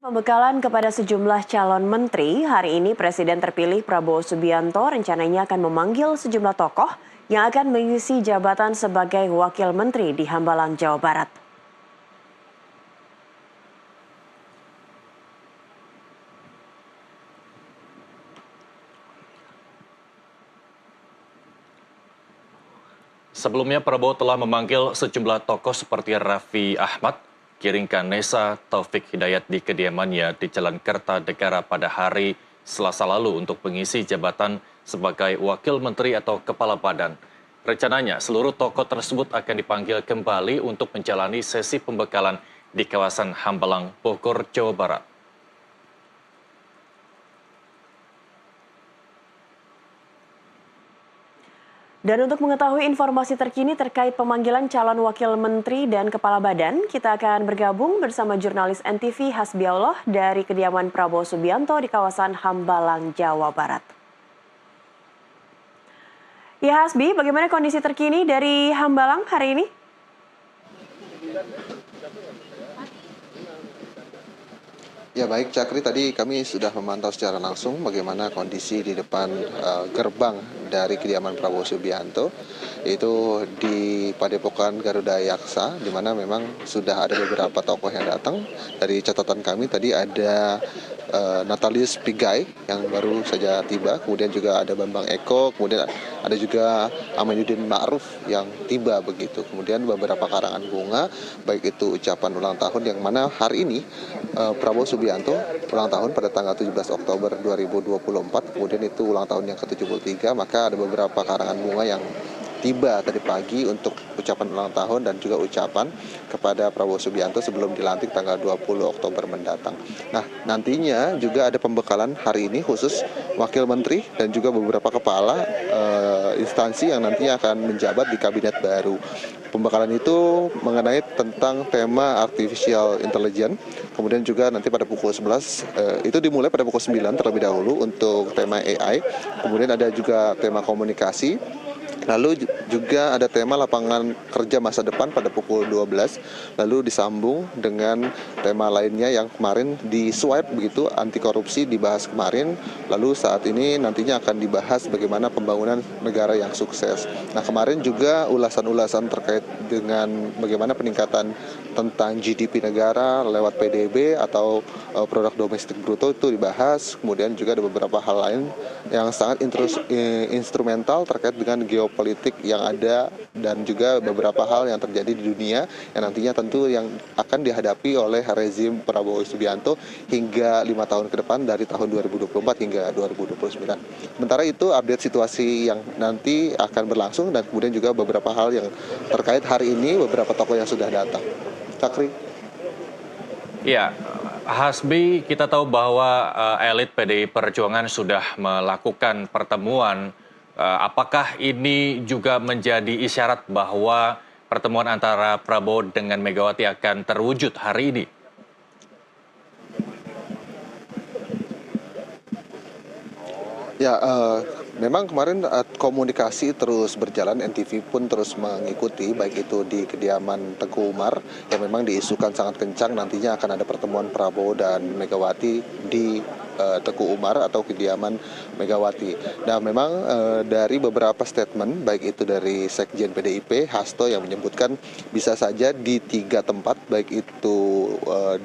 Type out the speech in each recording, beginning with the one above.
Pembekalan kepada sejumlah calon menteri, hari ini Presiden terpilih Prabowo Subianto rencananya akan memanggil sejumlah tokoh yang akan mengisi jabatan sebagai wakil menteri di Hambalang, Jawa Barat. Sebelumnya Prabowo telah memanggil sejumlah tokoh seperti Raffi Ahmad, Giring Ganesa, Taufik Hidayat di kediamannya di Jalan Kertanegara pada hari Selasa lalu untuk mengisi jabatan sebagai wakil menteri atau kepala badan. Rencananya seluruh tokoh tersebut akan dipanggil kembali untuk menjalani sesi pembekalan di kawasan Hambalang, Bogor, Jawa Barat. Dan untuk mengetahui informasi terkini terkait pemanggilan calon wakil menteri dan kepala badan, kita akan bergabung bersama jurnalis NTV Hasbiaullah dari kediaman Prabowo Subianto di kawasan Hambalang, Jawa Barat. Ya Hasbi, bagaimana kondisi terkini dari Hambalang hari ini? Ya baik Cakri, tadi kami sudah memantau secara langsung bagaimana kondisi di depan gerbang dari kediaman Prabowo Subianto, yaitu di Padepokan Garuda Yaksa, di mana memang sudah ada beberapa tokoh yang datang. Dari catatan kami tadi ada Natalius Pigai yang baru saja tiba, kemudian juga ada Bambang Eko, kemudian ada juga Aminuddin Ma'ruf yang tiba begitu. Kemudian beberapa karangan bunga, baik itu ucapan ulang tahun yang mana hari ini Prabowo Subianto ulang tahun pada tanggal 17 Oktober 2024, kemudian itu ulang tahun yang ke-73, maka ada beberapa karangan bunga yang tiba tadi pagi untuk ucapan ulang tahun dan juga ucapan kepada Prabowo Subianto sebelum dilantik tanggal 20 Oktober mendatang. Nah, nantinya juga ada pembekalan hari ini khusus Wakil Menteri dan juga beberapa kepala instansi yang nantinya akan menjabat di kabinet baru. Pembekalan itu mengenai tentang tema artificial intelligence, kemudian juga nanti pada pukul 11, itu dimulai pada pukul 9 terlebih dahulu untuk tema AI, kemudian ada juga tema komunikasi, lalu juga ada tema lapangan kerja masa depan pada pukul 12, lalu disambung dengan tema lainnya yang kemarin di swipe begitu, anti korupsi dibahas kemarin, lalu saat ini nantinya akan dibahas bagaimana pembangunan negara yang sukses. Nah kemarin juga ulasan-ulasan terkait dengan bagaimana peningkatan tentang GDP negara lewat PDB atau produk domestik bruto itu dibahas, kemudian juga ada beberapa hal lain yang sangat instrumental terkait dengan geopolitik yang ada dan juga beberapa hal yang terjadi di dunia yang nantinya tentu yang akan dihadapi oleh rezim Prabowo Subianto hingga 5 tahun ke depan dari tahun 2024 hingga 2029. Sementara itu update situasi yang nanti akan berlangsung dan kemudian juga beberapa hal yang terkait hari ini beberapa tokoh yang sudah datang. Cakri. Ya, Hasbi, kita tahu bahwa elit PDI Perjuangan sudah melakukan pertemuan. Apakah ini juga menjadi isyarat bahwa pertemuan antara Prabowo dengan Megawati akan terwujud hari ini? Ya, memang kemarin komunikasi terus berjalan, NTV pun terus mengikuti, baik itu di kediaman Teguh Umar yang memang diisukan sangat kencang nantinya akan ada pertemuan Prabowo dan Megawati di Teguh Umar atau kediaman Megawati. Nah memang dari beberapa statement, baik itu dari Sekjen PDIP, Hasto yang menyebutkan bisa saja di 3 tempat, baik itu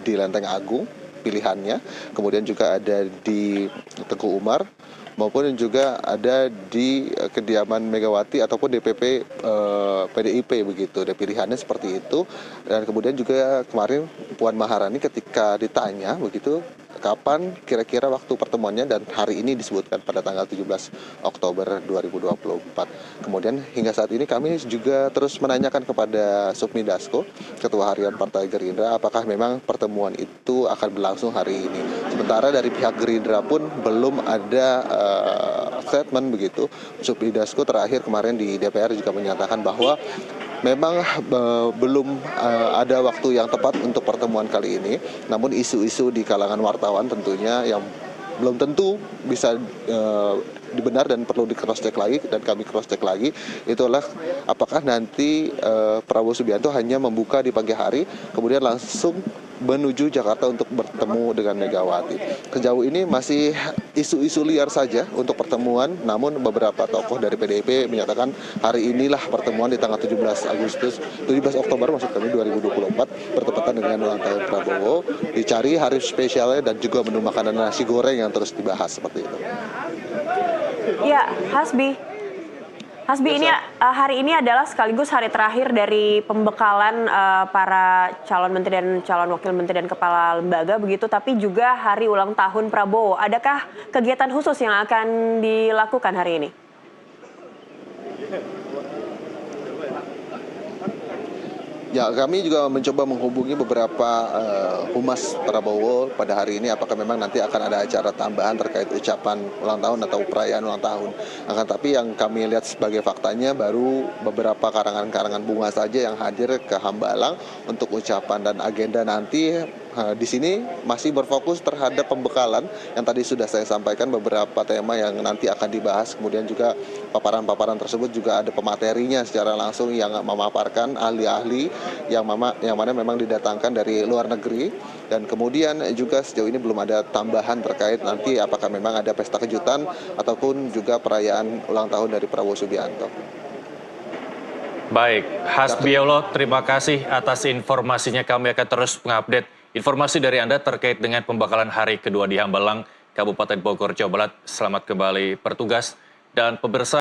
di Lenteng Agung pilihannya, kemudian juga ada di Teguh Umar, maupun juga ada di kediaman Megawati ataupun DPP PDIP begitu. Dan pilihannya seperti itu. Dan kemudian juga kemarin Puan Maharani ketika ditanya begitu kapan kira-kira waktu pertemuannya, dan hari ini disebutkan pada tanggal 17 Oktober 2024. Kemudian hingga saat ini kami juga terus menanyakan kepada Sufmi Dasko, Ketua Harian Partai Gerindra, apakah memang pertemuan itu akan berlangsung hari ini. Sementara dari pihak Gerindra pun belum ada statement begitu. Sufmi Dasko terakhir kemarin di DPR juga menyatakan bahwa memang belum ada waktu yang tepat untuk pertemuan kali ini, namun isu-isu di kalangan wartawan tentunya yang belum tentu bisa dibenar dan perlu di cross check lagi, dan kami cross check lagi, itulah apakah nanti Prabowo Subianto hanya membuka di pagi hari kemudian langsung menuju Jakarta untuk bertemu dengan Megawati. Sejauh ini masih isu-isu liar saja untuk pertemuan, namun beberapa tokoh dari PDIP menyatakan hari inilah pertemuan di tanggal 17 Oktober maksud kami 2024 bertepatan dengan ulang tahun Prabowo, dicari hari spesialnya dan juga menu makanan nasi goreng yang terus dibahas seperti itu. Ya, Hasbi, ini hari ini adalah sekaligus hari terakhir dari pembekalan para calon menteri dan calon wakil menteri dan kepala lembaga begitu, tapi juga hari ulang tahun Prabowo. Adakah kegiatan khusus yang akan dilakukan hari ini? Ya, kami juga mencoba menghubungi beberapa humas Prabowo pada hari ini apakah memang nanti akan ada acara tambahan terkait ucapan ulang tahun atau perayaan ulang tahun. Akan tapi yang kami lihat sebagai faktanya baru beberapa karangan-karangan bunga saja yang hadir ke Hambalang untuk ucapan, dan agenda nanti di sini masih berfokus terhadap pembekalan yang tadi sudah saya sampaikan beberapa tema yang nanti akan dibahas. Kemudian juga paparan-paparan tersebut juga ada pematerinya secara langsung yang memaparkan ahli-ahli yang mana memang didatangkan dari luar negeri. Dan kemudian juga sejauh ini belum ada tambahan terkait nanti apakah memang ada pesta kejutan ataupun juga perayaan ulang tahun dari Prabowo Subianto. Baik, Hasbiullah, terima kasih atas informasinya. Kami akan terus mengupdate informasi dari Anda terkait dengan pembekalan hari kedua di Hambalang, Kabupaten Bogor, Jawa Barat. Selamat kembali bertugas dan pemirsa.